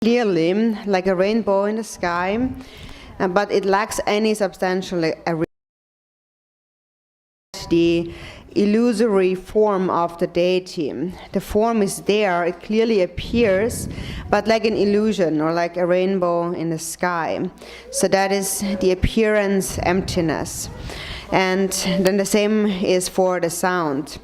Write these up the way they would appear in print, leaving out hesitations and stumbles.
clearly like a rainbow in the sky, but it lacks any substantial the illusory form of the deity. The form is there, it clearly appears, but like an illusion or like a rainbow in the sky. So that is the appearance emptiness. And then the same is for the sound.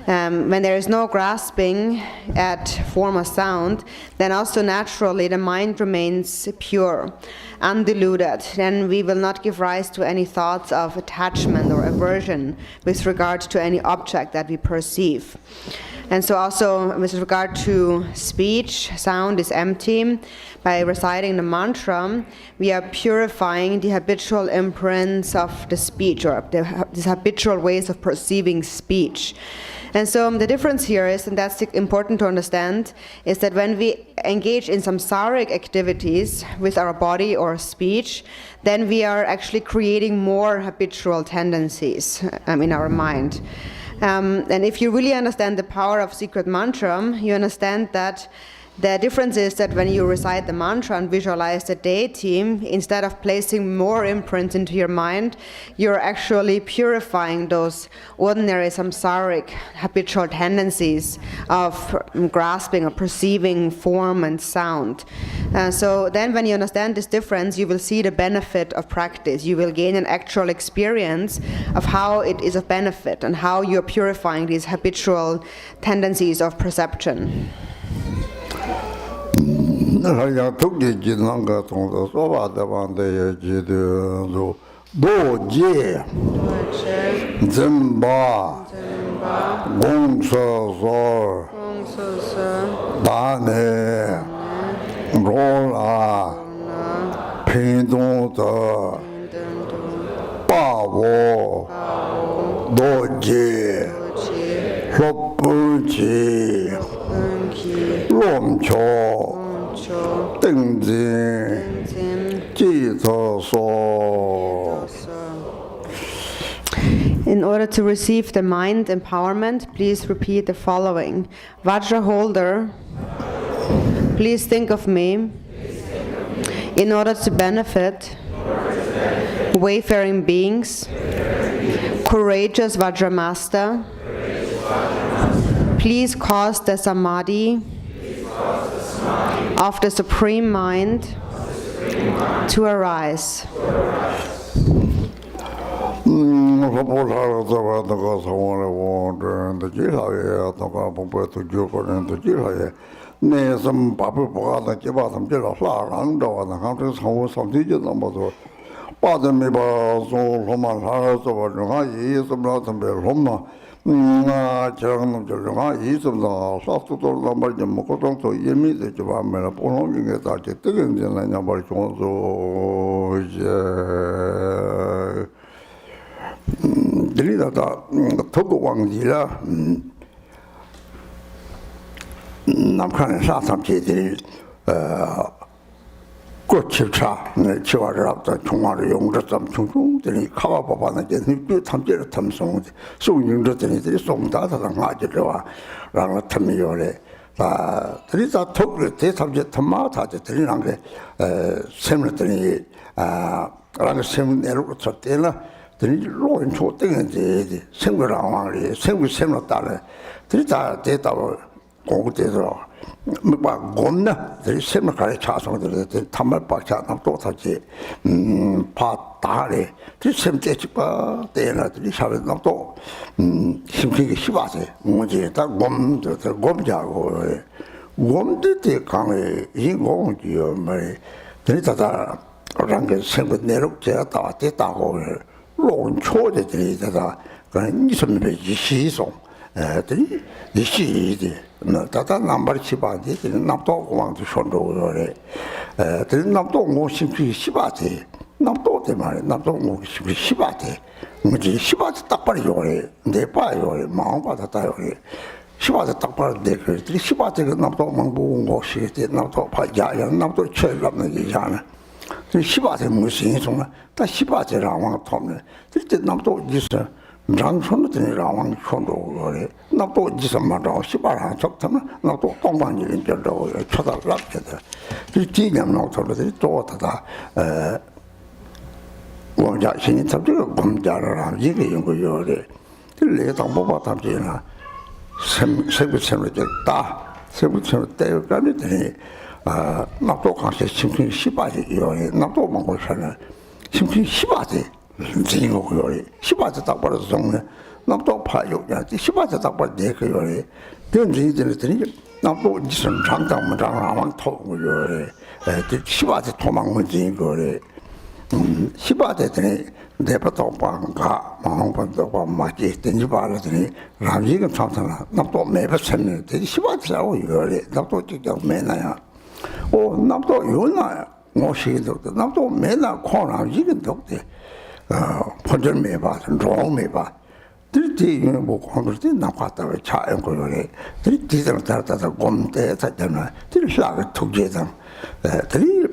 When there is no grasping at form or sound, then also naturally the mind remains pure, undiluted. Then we will not give rise to any thoughts of attachment or aversion with regard to any object that we perceive. And so also with regard to speech, sound is empty. By reciting the mantra, we are purifying the habitual imprints of the speech, or these habitual ways of perceiving speech. And so the difference here is, and that's important to understand, is that when we engage in samsaric activities with our body or speech, then we are actually creating more habitual tendencies in our mind. And if you really understand the power of secret mantra, you understand that the difference is that when you recite the mantra and visualize the deity, instead of placing more imprints into your mind, you're actually purifying those ordinary samsaric habitual tendencies of grasping or perceiving form and sound. So then when you understand this difference, you will see the benefit of practice. You will gain an actual experience of how it is of benefit and how you're purifying these habitual tendencies of perception. 그냥 독지 지난 거 통도 소바다 반대 지도 도제 zemba 공서서 다네 로라 핀도다 바보 도제 롭불지 롬초 In order to receive the mind empowerment, please repeat the following. Vajra holder, please think of me in order to benefit wayfaring beings, courageous Vajra master, please cause the samadhi of the Supreme Mind to arise. 꽃집차 치와르랍다 총알을 용접점 충충들이 카바바바는 그 탐제를 탐송 송용접들이 송다다랑 아지려와 라는 탐이요래 다 드리다 톡을 대탐제 탐마다제 드리는 게 세물들이 라는 세물 내로 쳤대나 드리 로인 초땡인지 생물왕이 생물 따라 드리다 대답을 공부돼서 막 곰나 들이 세마카에 차송들이 탐말박자 또 다시 파다래 그 셈때지가 때나들이 샤베 또 심기게 시바세 뭐지 다 곰도 곰자고 곰들 강에 이 곰지요 말이 들이다다 그런게 생각 내로 제가 다 왔다고 론 초제들이 다다 그런 이선배 시송 들이 이시디 다다 남바리 치바디 남도 공항도 손도래 들이 남도 모심기 시바디 남도 때문에 남도 모심기 시바디 뭐지 시바디 딱 빨리 요래 내 봐요 마음 받았다요 시바디 딱 빨리 그 들이 시바디가 남도 망보고 것이 남도 봐야 남도 철납는 게잖아 시바디 무슨 소나 다 시바디랑 왕 통네 들이 남도 있어 장손들이 라왕 손도 그래 나도 지선마다 시발한 적다면 나도 동방일인 줄도 쳐달랍니다. 이 기념 노트들이 또 다다 원자 신이 탑지가 검자를 하면 이게 연구요래 내가 못 봤다지나 세부처럼 됐다 세부처럼 때까지 나도 가서 심층 시바지 요래 나도 먹고 사는 심층 시바지 진거고요. 시바지 딱 벌어서 정말 나도 파요야. 시바지 딱 벌어 내 거요. 변진들이 나도 지선 장당 아마 토고요. 시바지 도망문진 거래. 시바지들이 내부터 방가 망번도 봐 맞지 된지 봐라더니 라지가 참잖아. 나도 매번 쳤는데 시바지라고 이거래. 나도 직접 매나야. 나도 요나 모시기도 나도 매나 코나 이건 덕대. 본전 매봐, 종 매봐. 들이 뭐 공부를 나갔다가 차연 거래. 들이 뒤를 따라서 곰대 샀잖아. 들이 샤가 투게당. 들이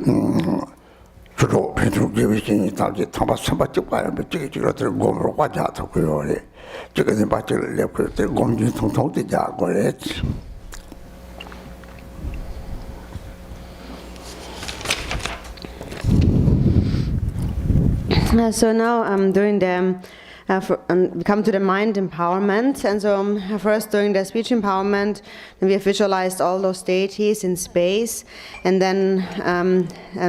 주로 배주 계획이 다지 타바 선바쪽 가야 찌개 들 곰으로 가자 하고요. 저거는 바지를 내고 들 곰지 통통 되자 거래. So now I'm doing the, we come to the mind empowerment, and so first doing the speech empowerment, and we have visualized all those deities in space, and then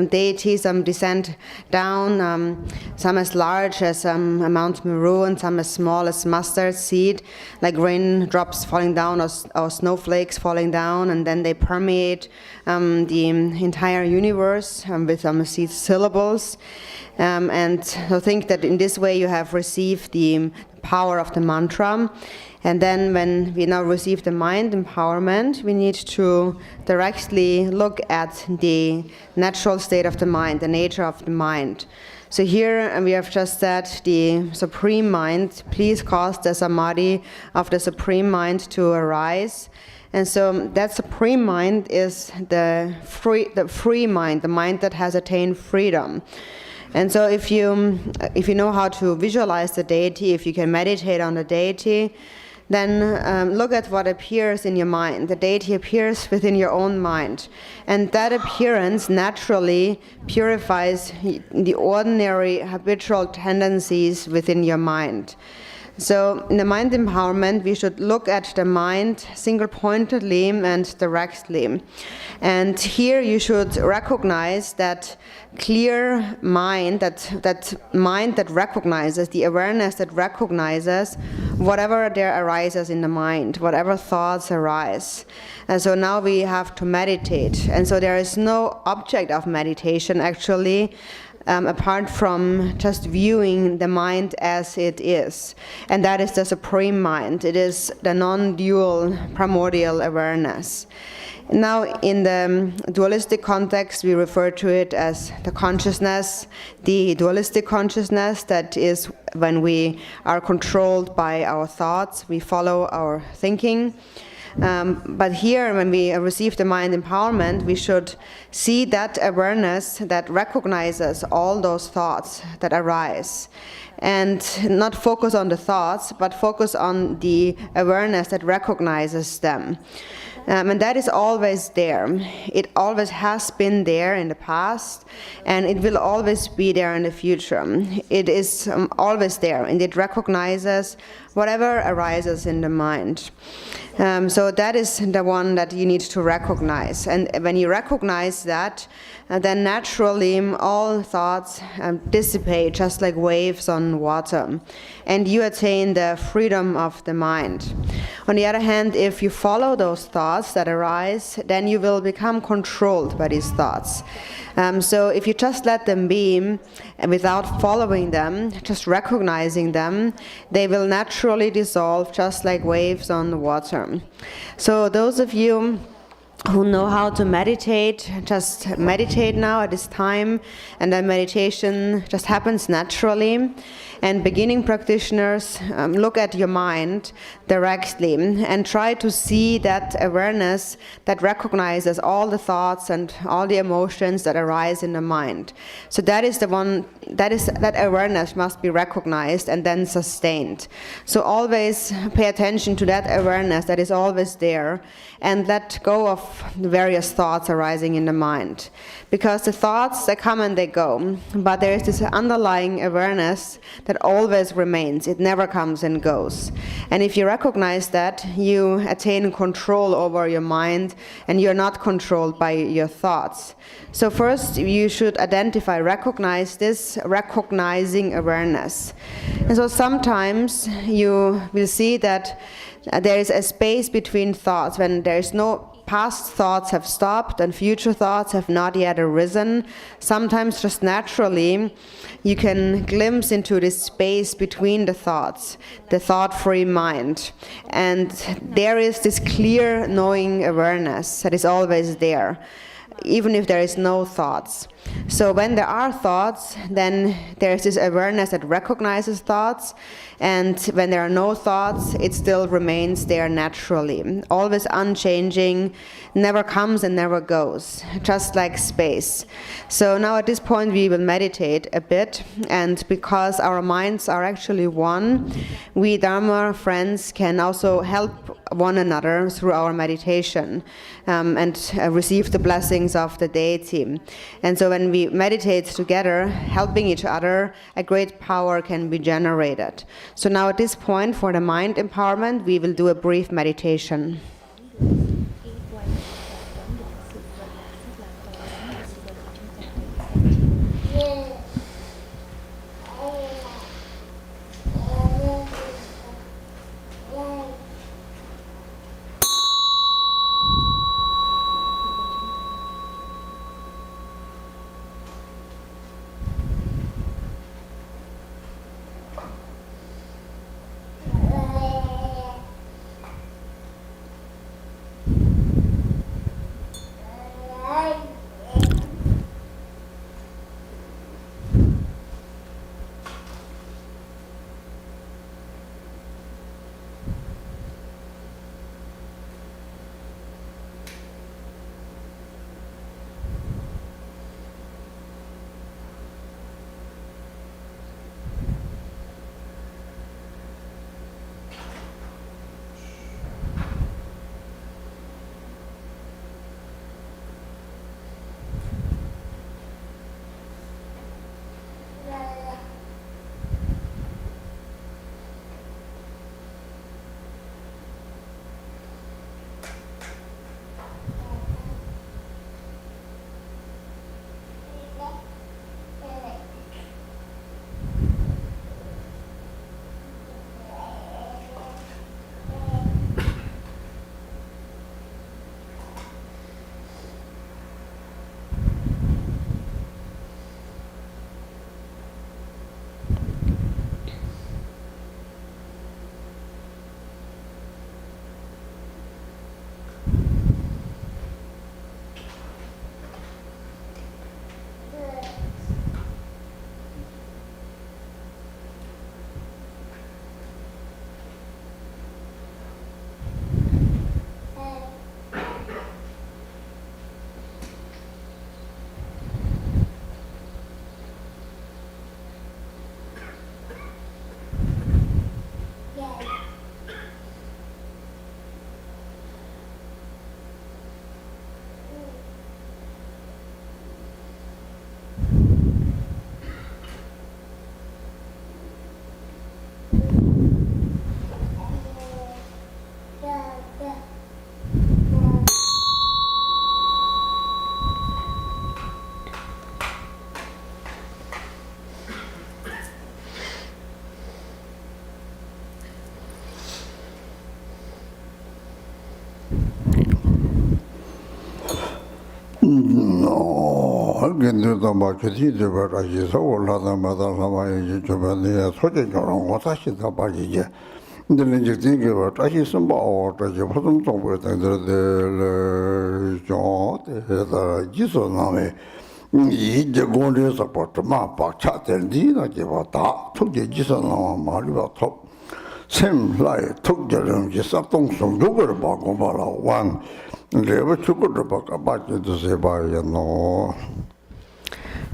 deities descend down, some as large as Mount Meru, and some as small as mustard seed, like raindrops falling down or snowflakes falling down, and then they permeate the entire universe with seed syllables. And so think that in this way you have received the power of the mantra. And then when we now receive the mind empowerment, we need to directly look at the natural state of the mind, the nature of the mind. So here we have just said the Supreme Mind, please cause the samadhi of the Supreme Mind to arise. And so that Supreme Mind is the free mind, the mind that has attained freedom. And so if you know how to visualize the deity, if you can meditate on the deity, then look at what appears in your mind. The deity appears within your own mind. And that appearance naturally purifies the ordinary habitual tendencies within your mind. So in the mind empowerment, we should look at the mind single-pointedly and directly. And here you should recognize that clear mind, that mind that recognizes, the awareness that recognizes whatever there arises in the mind, whatever thoughts arise. And so now we have to meditate. And so there is no object of meditation actually, apart from just viewing the mind as it is. And that is the Supreme Mind. It is the non-dual primordial awareness. Now, in the dualistic context, we refer to it as the consciousness, the dualistic consciousness, that is when we are controlled by our thoughts, we follow our thinking. But here, when we receive the mind empowerment, we should see that awareness that recognizes all those thoughts that arise. And not focus on the thoughts, but focus on the awareness that recognizes them. And that is always there. It always has been there in the past, and it will always be there in the future. It is always there, and it recognizes whatever arises in the mind. So that is the one that you need to recognize. And when you recognize that, then naturally all thoughts dissipate just like waves on water. And you attain the freedom of the mind. On the other hand, if you follow those thoughts that arise, then you will become controlled by these thoughts. So if you just let them be, without following them, just recognizing them, they will naturally dissolve just like waves on the water. So those of you who know how to meditate, just meditate now at this time, and then meditation just happens naturally. And beginning practitioners, look at your mind directly and try to see that awareness that recognizes all the thoughts and all the emotions that arise in the mind. So that is the one, that awareness must be recognized and then sustained. So always pay attention to that awareness that is always there, and let go of the various thoughts arising in the mind. Because the thoughts, they come and they go, but there is this underlying awareness that always remains. It never comes and goes. And if you recognize that, you attain control over your mind, and you're not controlled by your thoughts. So first, you should recognize this recognizing awareness. And so sometimes you will see that there is a space between thoughts when there is no past thoughts have stopped and future thoughts have not yet arisen. Sometimes just naturally you can glimpse into this space between the thoughts, the thought-free mind. And there is this clear knowing awareness that is always there, even if there is no thoughts. So when there are thoughts, then there is this awareness that recognizes thoughts, and when there are no thoughts, it still remains there naturally, always unchanging, never comes and never goes, just like space. So now at this point we will meditate a bit, and because our minds are actually one, we Dharma friends can also help one another through our meditation and receive the blessings of the deity. And so when we meditate together, helping each other, a great power can be generated. So now at this point, for the mind empowerment, we will do a brief meditation. 할겐들도 막 저지들 버라지 서울하다 마다 사마이 주변에 소재적으로 고사시다 봐지게 근데 이제 되게 다시 좀 봐. 다시 보통 좀 보여드릴 저 해서 기소 나에 이제 고려해서 보트마 박차된디나 게다 특히 기소 나와 말이 봐도 샘라이 특별한 게 싹동성 요거를 봐고 봐라 완 레버 축구를 봐가 봐도 세 봐야 노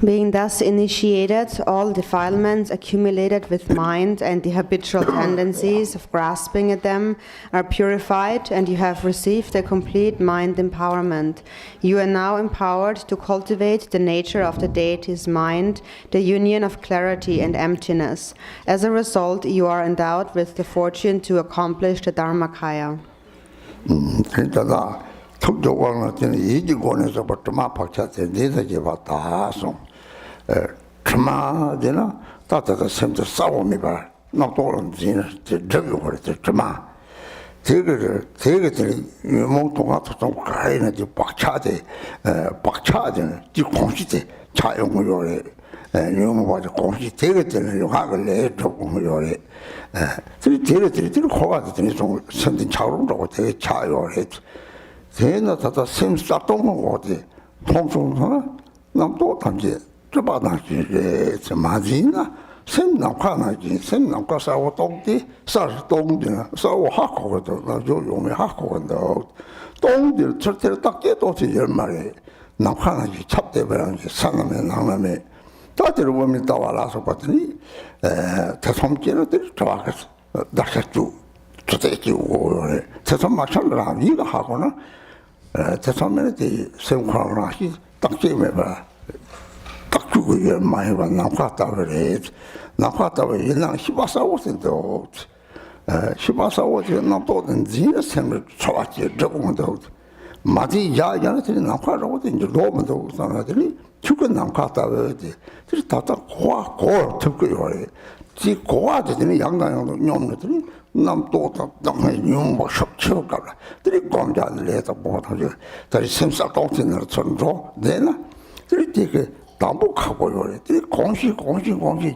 Being thus initiated, all defilements accumulated with mind and the habitual tendencies of grasping at them are purified, and you have received a complete mind empowerment. You are now empowered to cultivate the nature of the deity's mind, the union of clarity and emptiness. As a result, you are endowed with the fortune to accomplish the Dharmakaya. 그러니까 특조광은 이지권에서부터 막 박차때 내다게 봤다 송 트마되나 따뜻한 샘도 싸움이 봐 나도는 지는 저기 버렸지 트마 되게들이 유목동아 좀 가이는 지 박차대 박차되는 지 공시대 자용을 요래 유목바지 공시 되게들은 요학을 내 조금 요래 되게들이 코가들이 좀 선진 차로라고 되게 자요래 대나 다다 샘싸동은 어디 통통하나 남도 단지 저바나지 저 마지나 샘남과나지 샘남과 싸워 동디 싸서 동디나 싸워 하고도 나저 용에 하고도 동디 절대로 딱 깨도지 열말에 남과나지 찹대버랑지 상남에 남남에 다들 보면 따와라서 봤더니 대성계는 들어와서 나셨죠 저대기고 대성 마찬가지라 이거 하고는 대선면에 생활을 하시 딱 지금해봐 딱 주고 많이 봐 나왔다 그래 나왔다 왜 이랑 시바사오선도 시바사오지 나도는 진짜 생을 좋았지 저거도 마디 야야들이 나와라고 이제 로만도 사람들이 죽은 나왔다 그러지 그래서 다다 고고 듣고 요래 지 고아들이 양강양도 놈들이 남도다 당에 용뭐 섭취가 들이 공자를 해서 못하죠. 다시 sem사동진을 전조 내나 들이 되게 담복하고 요래 들이 공시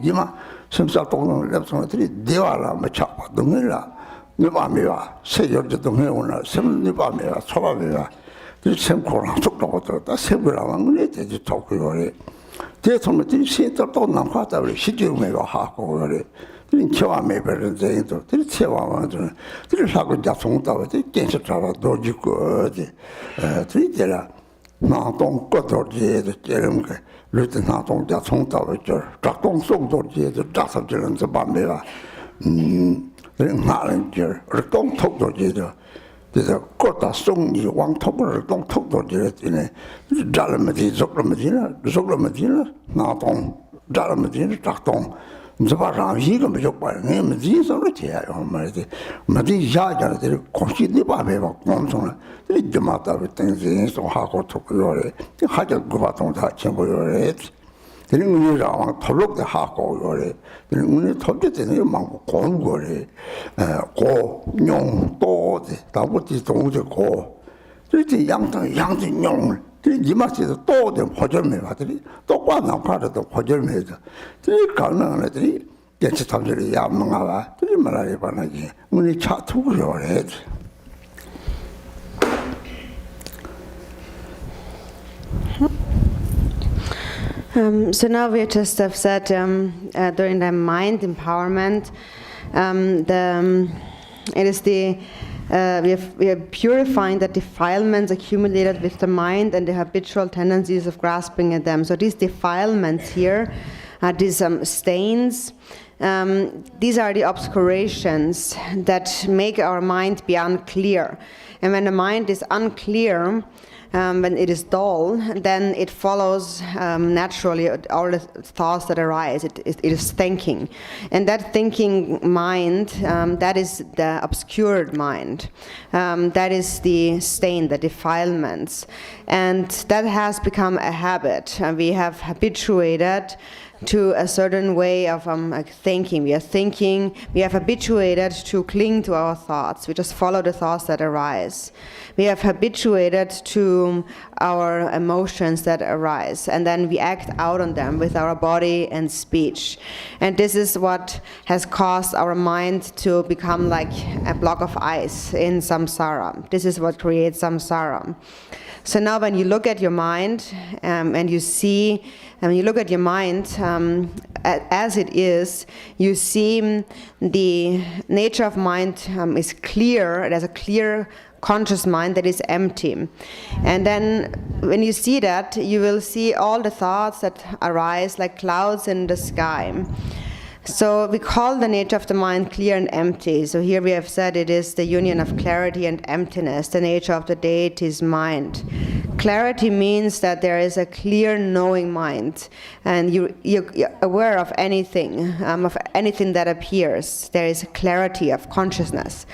이마 sem사동을 랩성들이 내와라 뭐 잡아 등을라 네밤이와 세열도 등해오나 sem네밤이와 초밤이와 들이 sem코랑 속도고 들었다 세불라만 그래 되지 좋고 요래 대통령들이 신들도 남과다 그래 시주매가 하고 그래 들이 처음에 버는 데도 들이 처음에 들이 하고 자송다고 들이 괜찮 잡아 도지고 들이 되라 나동 거도지에도 제름 그 루트 나동 자송다고 저 작동 송도지에도 자섭지는 저 밤에가 들이 나는 저 동톡도지에도 그래서 거다 송이 왕토벌을 동톡도지에도 잘라면지 속라면지나 나동 잘라면지나 작동 저바람 이거 무조건 내 무지 소리 돼요 말이지 무지 야자들 고시디 밤에 막 엄청 이 좀마다 땡땡서 하고 토요래 하자 그 바통 다 챙고요래 그런 거랑 털럭도 하고 요래 그런 운이 털게 되는 막 공거래 고용도 다부지 동제고 그렇지 양용을 이 맛에서 또 호절매 하더니 또 과나파도 호절매죠. 이 가능한 애들이 괜찮 탐절이 야망하와 이 말하리 반하지 문이 차 투구려 해. So now we just have said during the mind empowerment, it is the we are purifying the defilements accumulated with the mind and the habitual tendencies of grasping at them. So these defilements here are these stains. These are the obscurations that make our mind be unclear. And when the mind is unclear, when it is dull, then it follows naturally all the thoughts that arise. It is thinking. And that thinking mind, that is the obscured mind. That is the stain, the defilements. And that has become a habit. We have habituated to a certain way of thinking. We have habituated to cling to our thoughts. We just follow the thoughts that arise. We have habituated to our emotions that arise, and then we act out on them with our body and speech. And this is what has caused our mind to become like a block of ice in samsara. This is what creates samsara. So now when you look at your mind and you see, when you look at your mind as it is, you see the nature of mind is clear. It has a clear conscious mind that is empty. And then when you see that, you will see all the thoughts that arise like clouds in the sky. So we call the nature of the mind clear and empty. So here we have said it is the union of clarity and emptiness, the nature of the deity's mind. Clarity means that there is a clear knowing mind, and you're aware of anything that appears. There is clarity of consciousness.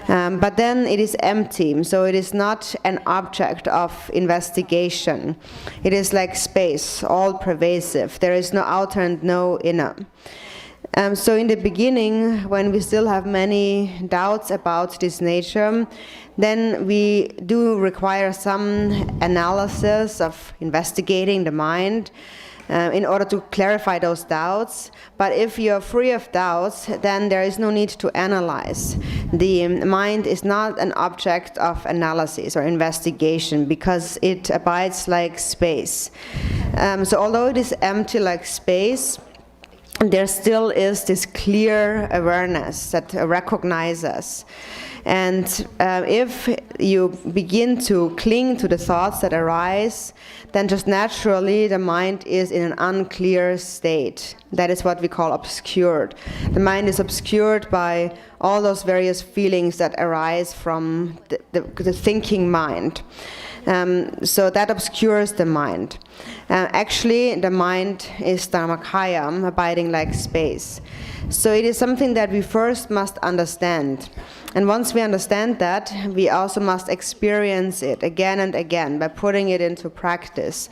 But then it is empty, so it is not an object of investigation. It is like space, all pervasive. There is no outer and no inner. So in the beginning, when we still have many doubts about this nature, then we do require some analysis of investigating the mind in order to clarify those doubts. But if you're free of doubts, then there is no need to analyze. The mind is not an object of analysis or investigation because it abides like space. So although it is empty like space, there still is this clear awareness that recognizes. And if you begin to cling to the thoughts that arise, then just naturally the mind is in an unclear state. That is what we call obscured. The mind is obscured by all those various feelings that arise from the thinking mind. So that obscures the mind. Actually, the mind is dharmakaya, abiding like space. So it is something that we first must understand. And once we understand that, we also must experience it again and again by putting it into practice.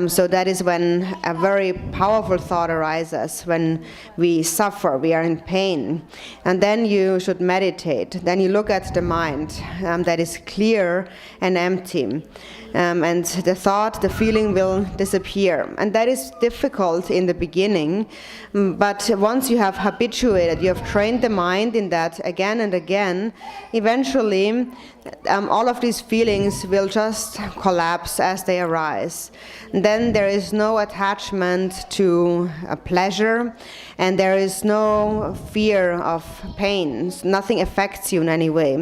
So that is when a very powerful thought arises, when we suffer, we are in pain. And then you should meditate. Then you look at the mind that is clear and empty. And the thought, the feeling will disappear. And that is difficult in the beginning, but once you have habituated, you have trained the mind in that again and again, eventually all of these feelings will just collapse as they arise. And then there is no attachment to a pleasure, and there is no fear of pain. Nothing affects you in any way.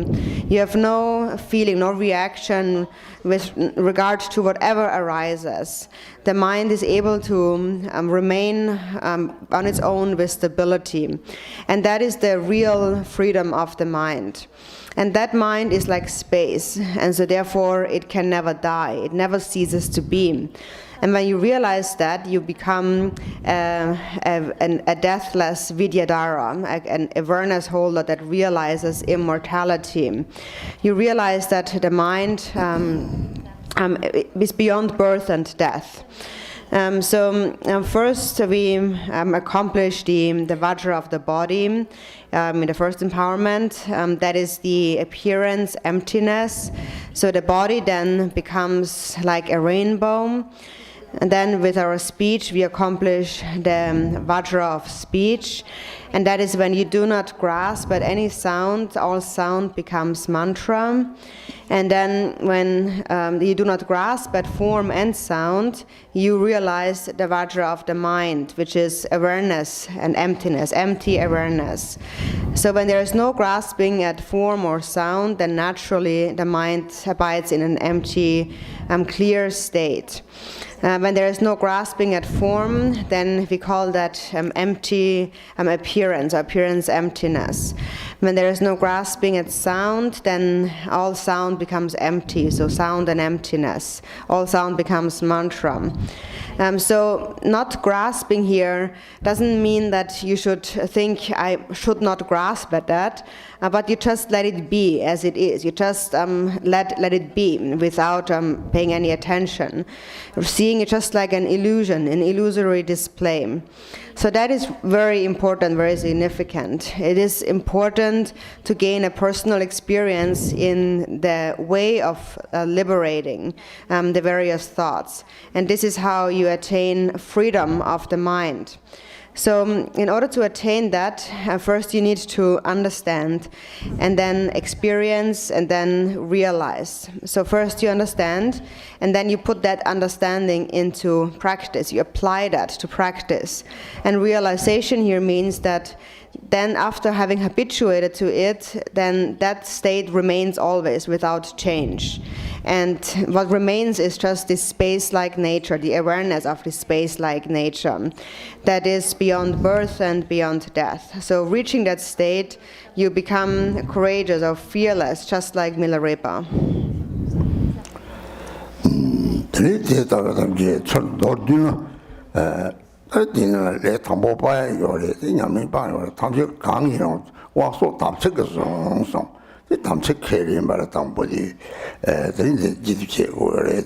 You have no feeling, no reaction with regard to whatever arises. The mind is able to remain on its own with stability. And that is the real freedom of the mind. And that mind is like space, and so therefore it can never die. It never ceases to be. And when you realize that, you become a deathless Vidyadhara, an awareness holder that realizes immortality. You realize that the mind is beyond birth and death. First we accomplish the Vajra of the body in the first empowerment. That is the appearance, emptiness. So the body then becomes like a rainbow. And then with our speech, we accomplish the Vajra of speech. And that is when you do not grasp at any sound, all sound becomes mantra. And then when you do not grasp at form and sound, you realize the Vajra of the mind, which is awareness and emptiness, empty awareness. So when there is no grasping at form or sound, then naturally the mind abides in an empty, clear state. When there is no grasping at form, then we call that empty appearance, or appearance emptiness. When there is no grasping at sound, then all sound becomes empty, so sound and emptiness. All sound becomes mantra. So not grasping here doesn't mean that you should think I should not grasp at that, but you just let it be as it is. You just let it be without paying any attention. Seeing it just like an illusion, an illusory display. So that is very important, very significant. It is important to gain a personal experience in the way of liberating the various thoughts. And this is how you attain freedom of the mind. So in order to attain that, first you need to understand, and then experience, and then realize. So first you understand, and then you put that understanding into practice. You apply that to practice. And realization here means that then after having habituated to it, then that state remains always without change. And what remains is just this space-like nature, the awareness of this space-like nature that is beyond birth and beyond death. So reaching that state, you become courageous or fearless, just like Milarepa. 어디는 내 담보바에 요래 냐면바 요래 담책 강의는 와서 담책을 이 담책 캐리 말아 담보디 되는데 지지체 오래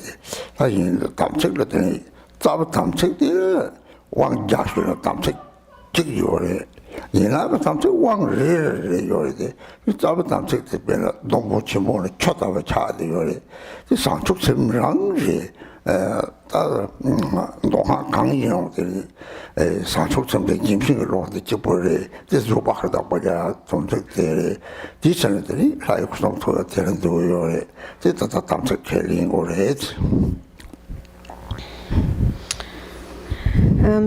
사실 담책을 되니 잡아 담책들 왕자스는 담책 지요래 이나가 담책 왕래 요래 이 잡아 담책들 변 너무 치모를 쳐다봐 차대 요래 이 상축 sem랑지 노하 강의용들이 상속점대 임신으로 지보를 대조박하다 보자 정책들이 디자인들이 라이프스토어가 되는 도요에 됐다 담책 캘링 오래.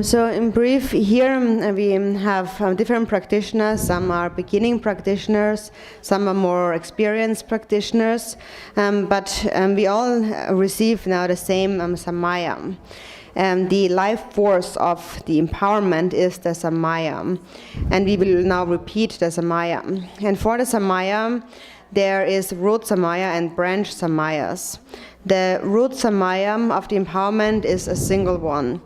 So in brief, here we have different practitioners. Some are beginning practitioners, some are more experienced practitioners, but we all receive now the same samaya. The life force of the empowerment is the samaya, and we will now repeat the samaya. And for the samaya, there is root samaya and branch samayas. The root samaya of the empowerment is a single one.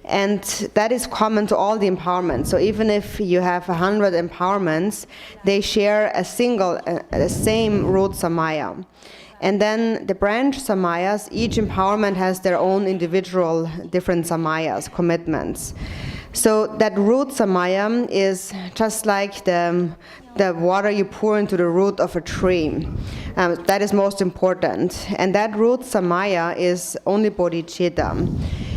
And that is common to all the empowerments. So even if you have 100 empowerments, they share a same root samaya. And then the branch samayas, each empowerment has their own individual different samayas, commitments. So that root samaya is just like the water you pour into the root of a tree. That is most important. And that root samaya is only bodhicitta.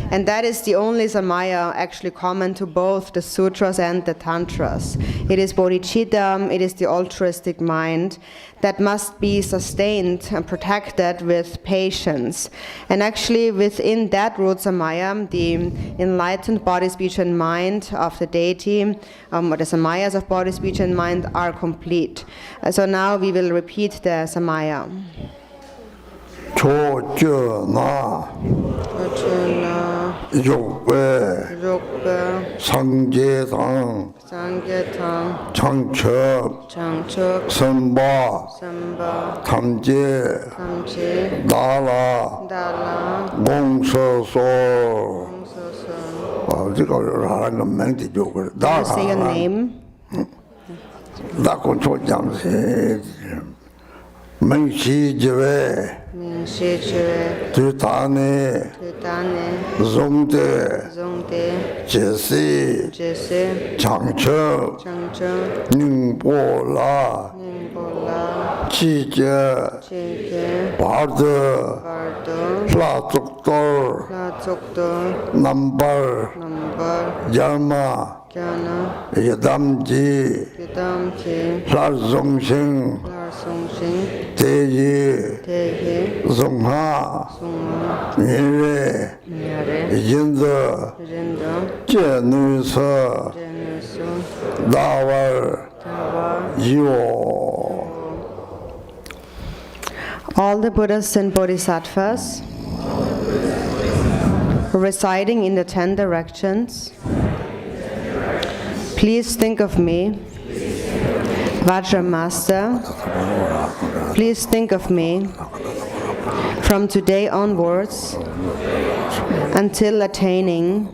And that is the only samaya actually common to both the sutras and the tantras. It is bodhicitta, it is the altruistic mind that must be sustained and protected with patience. And actually within that root samaya, the enlightened body, speech and mind of the deity, or the samayas of body, speech and mind are complete. So now we will repeat the samaya. 조전나 욕배 상계당 장첩 선바 탐제 나라 공서소 이거 하는 멘트 욕을 나라 Say your name. 나고 조장세 명시제외 두단에 종대 제시 장처 닝보라 지제 바드 라족돌 남발 야마 예담지 라종생 대예 종하 미래 인도 제누서 다월 이오. All the Buddhas and Bodhisattvas residing in the 10 directions, please think of me. Vajra Master, please think of me. From today onwards, until attaining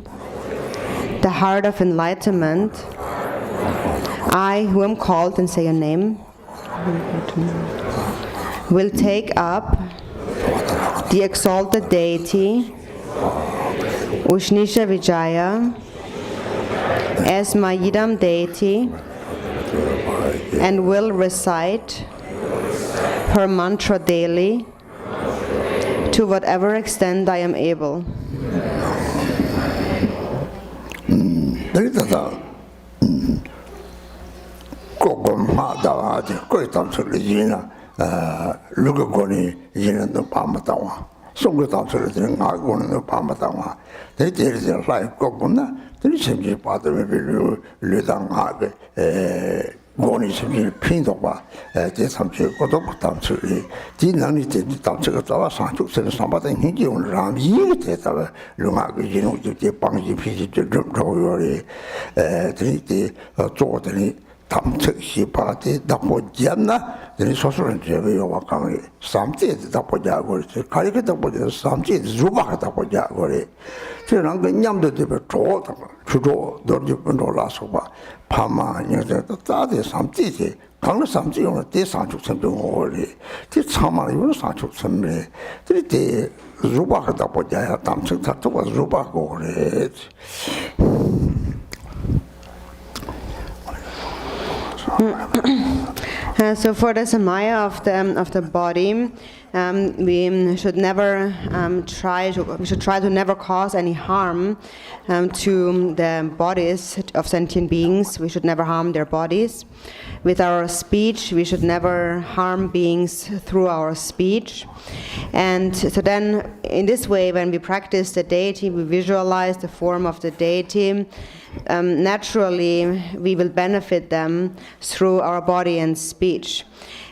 the heart of enlightenment, I, who am called, and say your name, will take up the exalted deity, Ushnisha Vijaya, as my Yidam deity, and will recite her mantra daily to whatever extent I am able. Goni semji pinto ba de samche ko do tam churi di nang ni de tam che ga wa sang chu sen sam ba de hin ji un ram yi de ta lu ma ge yin u de bang ji pi ji de ro yo ri de zuo de ni tam che xi ba de da po jian na de ni so so ren je yo wa kang ri sam ji de da po ja go ri ka ri ge da po de sam ji zu ba da po ja go ri这两个娘的这边着的嘛，去着到日本着拉手吧，怕嘛，你这都咋的上地的，刚了上地用了得上出成本我的，这长嘛有上出成本，这得如把个大国家呀，当成他这个如把过的。So for the samaya of the body, we should never try to never cause any harm to the bodies of sentient beings. We should never harm their bodies. With our speech, we should never harm beings through our speech. And so then, in this way, when we practice the deity, we visualize the form of the deity. Naturally, we will benefit them through our body and speech.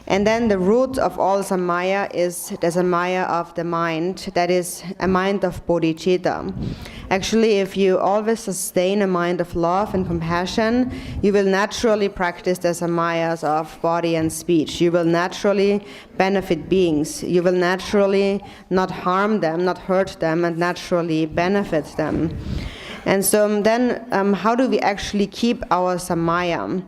And then the root of all samaya is the samaya of the mind, that is a mind of bodhicitta. Actually, if you always sustain a mind of love and compassion, you will naturally practice the samayas of body and speech. You will naturally benefit beings. You will naturally not harm them, not hurt them, and naturally benefit them. And so then, how do we actually keep our samaya?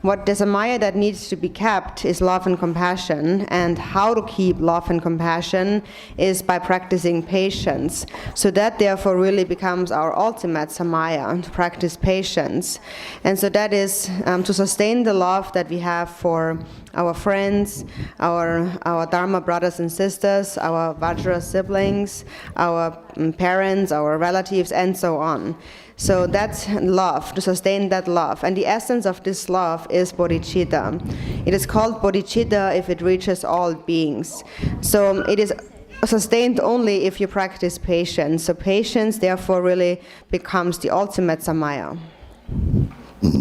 What the samaya that needs to be kept is love and compassion, and how to keep love and compassion is by practicing patience. So that therefore really becomes our ultimate samaya, to practice patience. And so that is to sustain the love that we have for our friends, our Dharma brothers and sisters, our Vajra siblings, our parents, our relatives, and so on. So that's love, to sustain that love. And the essence of this love is bodhicitta. It is called bodhicitta if it reaches all beings. So it is sustained only if you practice patience. So patience, therefore, really becomes the ultimate samaya. So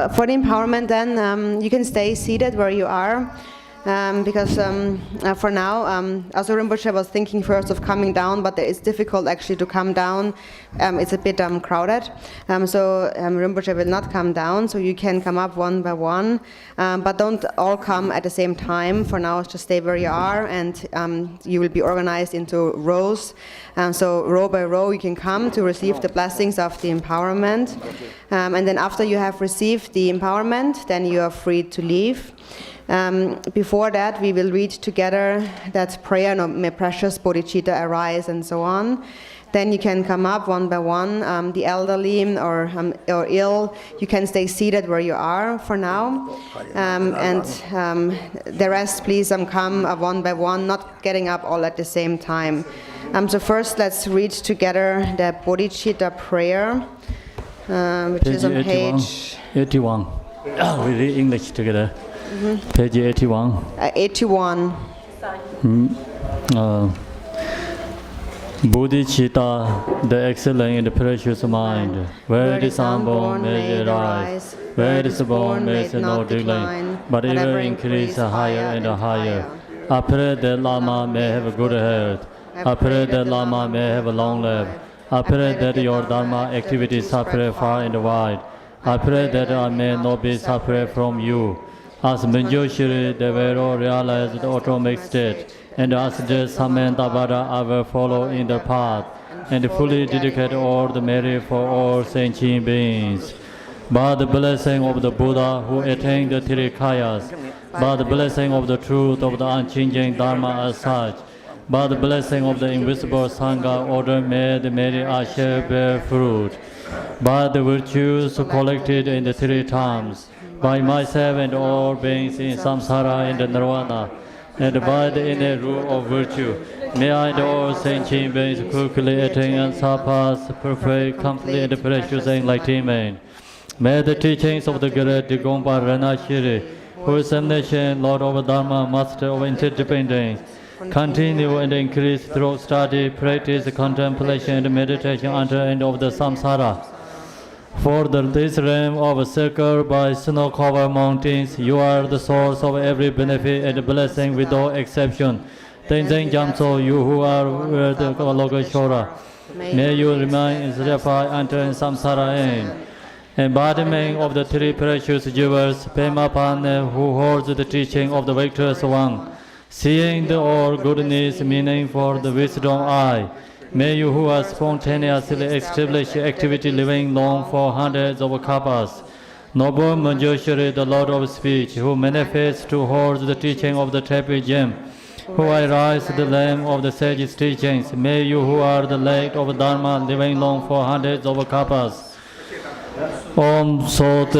for the empowerment then, you can stay seated where you are. Because for now, also Rinpoche was thinking first of coming down, but it's difficult actually to come down. It's a bit crowded. So Rinpoche will not come down, so you can come up one by one. But don't all come at the same time. For now, just stay where you are, and you will be organized into rows. So row by row, you can come to receive the blessings of the empowerment. And then after you have received the empowerment, then you are free to leave. Before that, we will read together that prayer, may precious bodhicitta arise, and so on. Then you can come up one by one. The elderly or ill, you can stay seated where you are for now. And the rest, please come one by one, not getting up all at the same time. So first, let's read together the Bodhicitta prayer, which is on page 81. We read English together. Page 81. 81. Bodhicitta, the excellent and precious mind, where it is unborn, may it rise, where it is born, may it not decline, but ever increase higher and higher. I pray that Lama may have a good health. I pray that Lama may have a long life. I pray that your Dharma activities spread far and wide. I pray that I may not be separate from you. As Manjushri, the Vero realized the automic state, and as the Samantavada, I will follow in the path, and fully dedicate all the merit for all sentient beings. By the blessing of the Buddha who attained the three kayas, by the blessing of the truth of the unchanging Dharma as such, by the blessing of the invisible Sangha, order made merit I shall bear fruit. By the virtues collected in the three times, by myself and all beings in samsara and nirvana, and by the inner rule of virtue, may I and all sentient beings quickly attain and surpass perfect, complete, and precious enlightenment. May the teachings of the great Digompa Ranashiri, who is omniscient, Lord of Dharma, Master of interdependence, continue and increase through study, practice, contemplation, and meditation until the end of the samsara. For this realm of circled by snow-covered mountains, you are the source of every benefit and blessing without exception. Tenzin Jamso, you who are the Logashora, may you remain satisfied until samsara end. Embodiment of the three precious jewels, Pemapan, who holds the teaching of the victorious one, seeing the all goodness meaning for the wisdom eye. May you who are spontaneously established activity living long for hundreds of kalpas. Noble Manjushri, the Lord of Speech, who manifests to hold the teaching of the Trepi gem, who arise the lamb of the sage's teachings. May you who are the leg of Dharma living long for hundreds of kalpas. Om Sot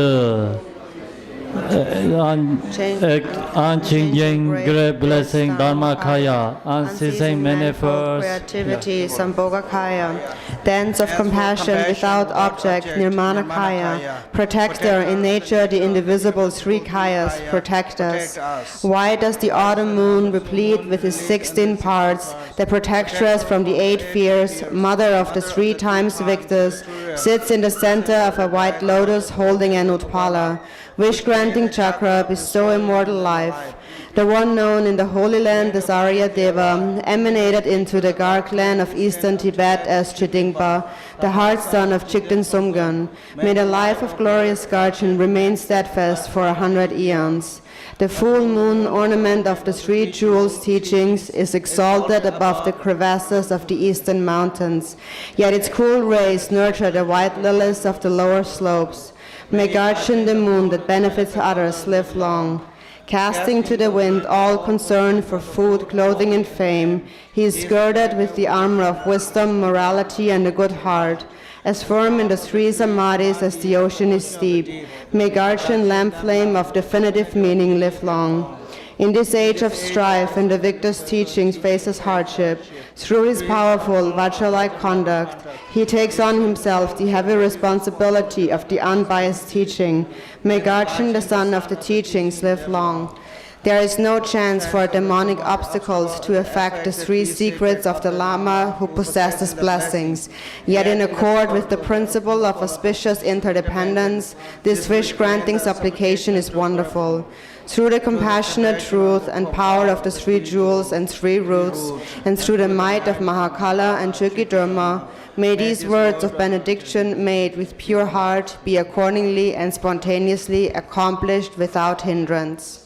unchanging great blessing Dharmakaya, unceasing manifold creativity, Sambhogakaya, dance of compassion without object, Nirmanakaya, protector in nature, the indivisible Sri Kayas, protect us. Why does the autumn moon, replete with its 16 parts, the protectress from the 8 fears, mother of the 3 times victors, sits in the center of a white lotus holding an Utpala, wish-granting chakra, bestow immortal life. The one known in the Holy Land as Arya Deva, emanated into the Gar clan of eastern Tibet as Chidingpa, the heart son of Chigden Sumgan. May the life of glorious Garchen remain steadfast for 100 eons. The full moon ornament of the 3 jewels teachings is exalted above the crevasses of the eastern mountains, yet its cool rays nurture the white lilies of the lower slopes. May Garchen the moon that benefits others live long. Casting to the wind all concern for food, clothing, and fame, he is girded with the armor of wisdom, morality, and a good heart, as firm in the 3 samadhis as the ocean is deep. May Garchen lamp flame of definitive meaning live long. In this age of strife and the victor's teachings faces hardship, through his powerful Vajra-like conduct, he takes on himself the heavy responsibility of the unbiased teaching. May Garchen, the son of the teachings, live long. There is no chance for demonic obstacles to affect the 3 secrets of the Lama who possesses blessings. Yet in accord with the principle of auspicious interdependence, this wish-granting supplication is wonderful. Through the compassionate truth and power of the 3 jewels and 3 roots, and through the might of Mahakala and Chukidharma, may these words of benediction made with pure heart be accordingly and spontaneously accomplished without hindrance.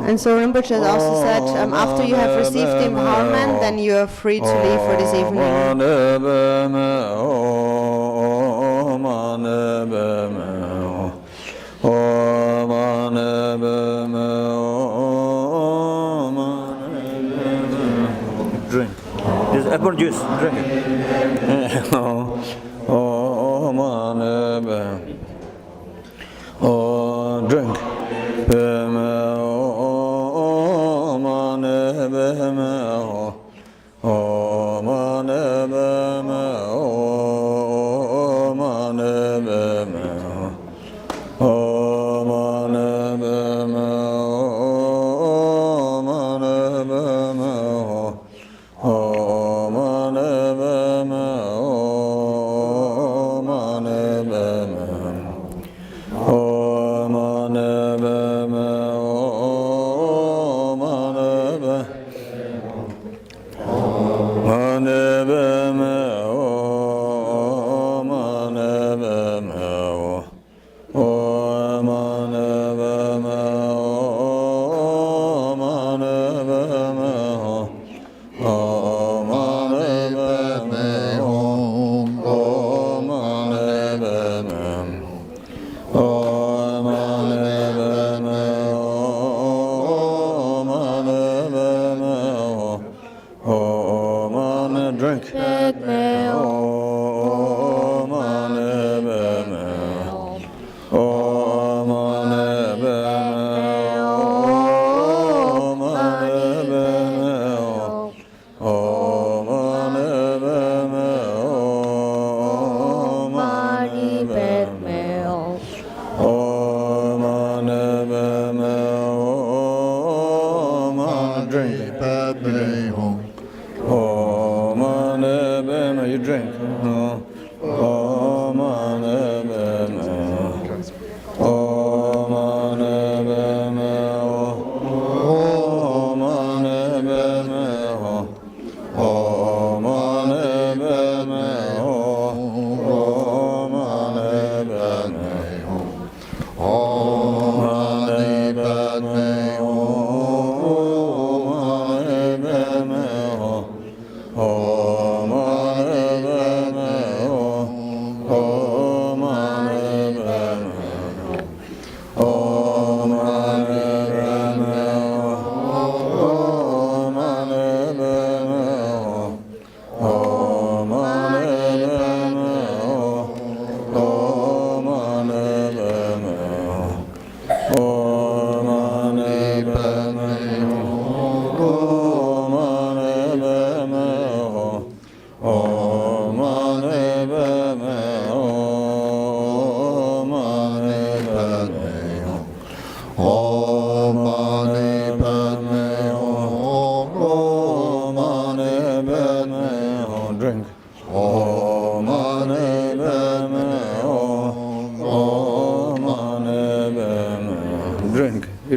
And so Rinpoche has also said, after you have received the empowerment, then you are free to leave for this evening. Drink. This apple juice, drink it.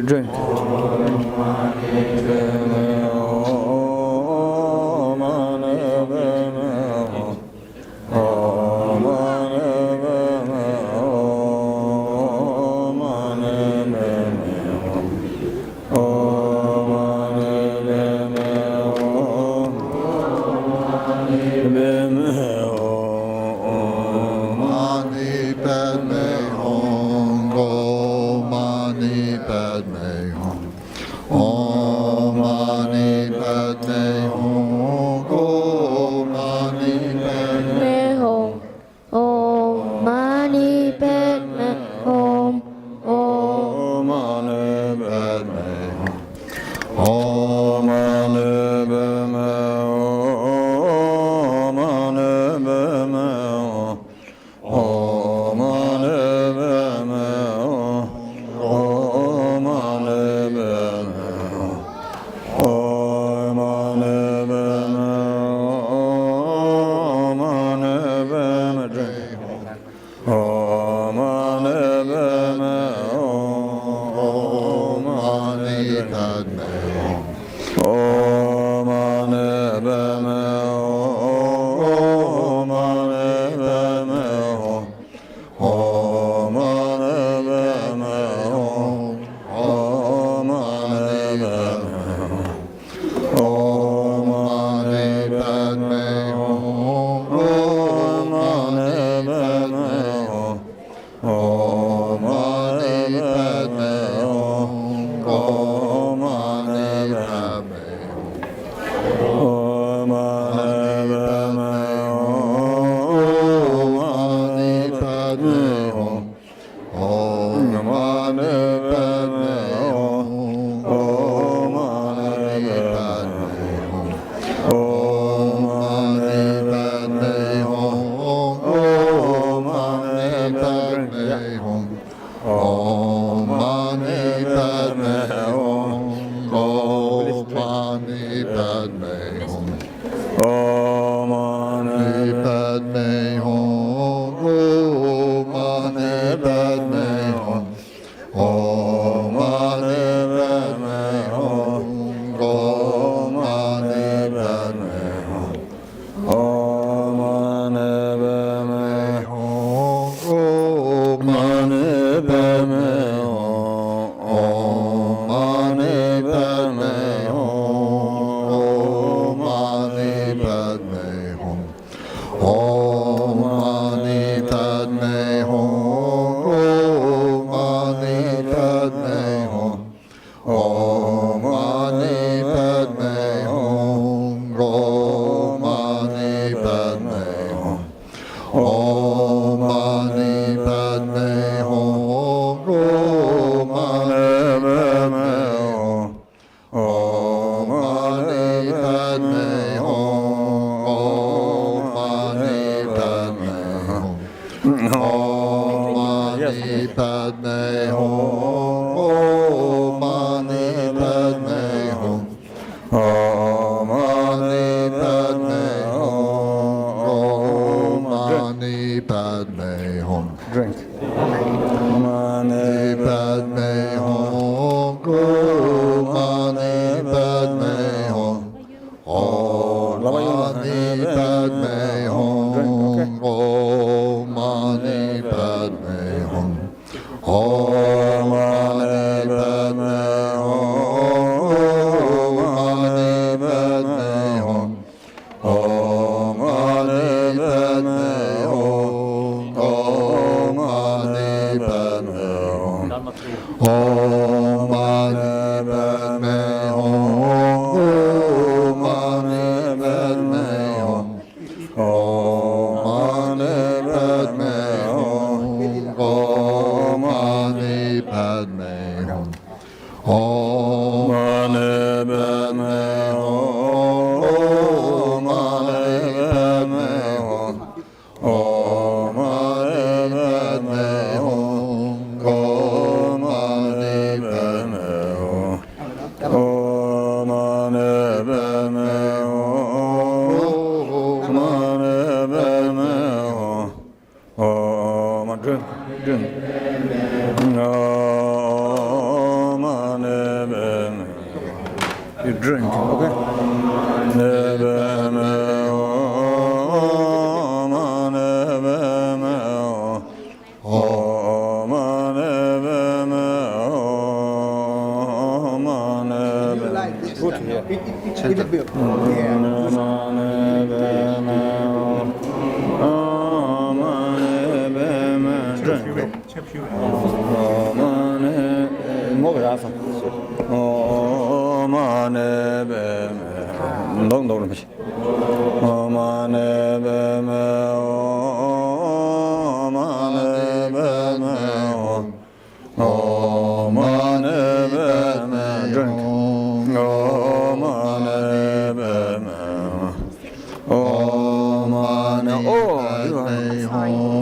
Drink. Drink. Mani Padme Hum. Mani Padme Hum. Om Mani Padme Hum. Om Mani Padme Hum. Om Mani Padme Hum. Mani Padme Hum. Om Mani Padme Hum. Om Mani Padme Hum. Om Mani Padme Hum. Om Mani Padme Hum. Om Mani Padme Hum. Om Mani Padme Hum. Om Mani Padme Hum. Om Mani Padme Hum. Om Mani Padme Hum. Om Mani Padme Hum. Om Mani Padme Hum. Om Mani Padme Hum. Om drink. Om Mani Padme. You drink, okay? Put here. It's a bit.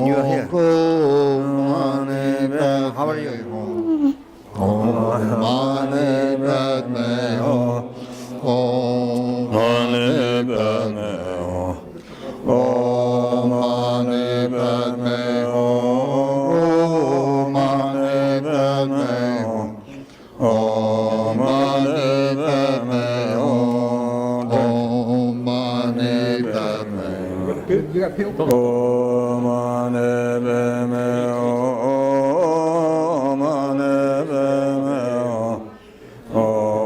You are here. How are you? You got pill? Om Mani Padme Hum. Mani Padme Hum. Om Mani Padme Hum. Om Mani Padme Hum. Om Mani Padme Hum. Om Mani Padme Hum. Om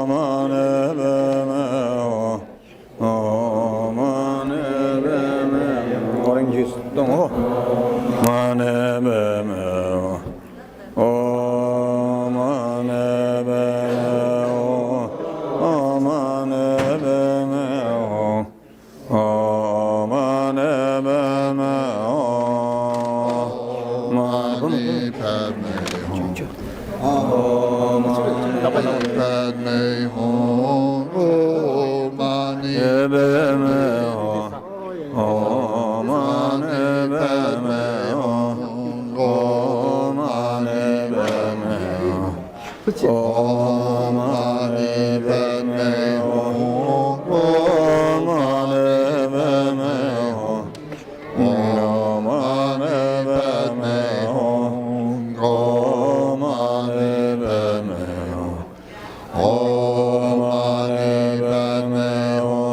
Mani Padme Hum. Orange juice. Don't go. Mani Padme Hum. Om Mani Padme Hum. Om Mani Padme Hum. Om Mani Padme Hum. Mani Padme Hum. Om Mani Padme Hum. Om Mani Padme Hum. Om Mani Padme Hum. Om Mani Padme Hum. Om Mani Padme Hum. Om Mani Padme Hum. Om Mani Padme Hum. Om Mani Padme Hum. Om Mani Padme Hum.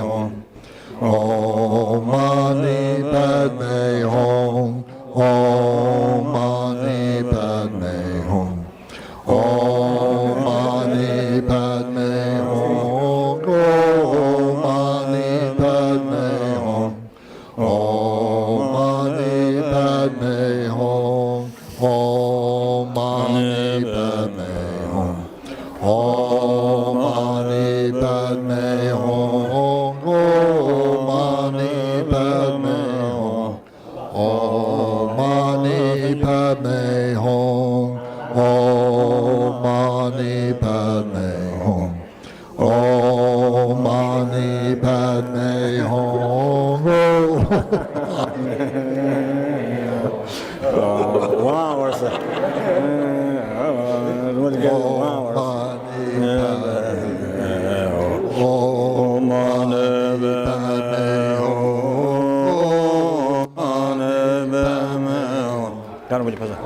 Hum. Om Mani Padme Hum. Om Mani Padme Hum. Om Mani Padme Hum. Om Mani Padme Hum. Om Mani Padme Hum. Om Mani Padme Hum. Om Mani Padme Hum. Om Mani Padme Hum. Om Mani Padme Hum. Om Mani Padme Hum. Om Mani Padme Hum. Wow, what's that? What you got? Wow, Om Mani Padme Hum. Cara, vou te passar.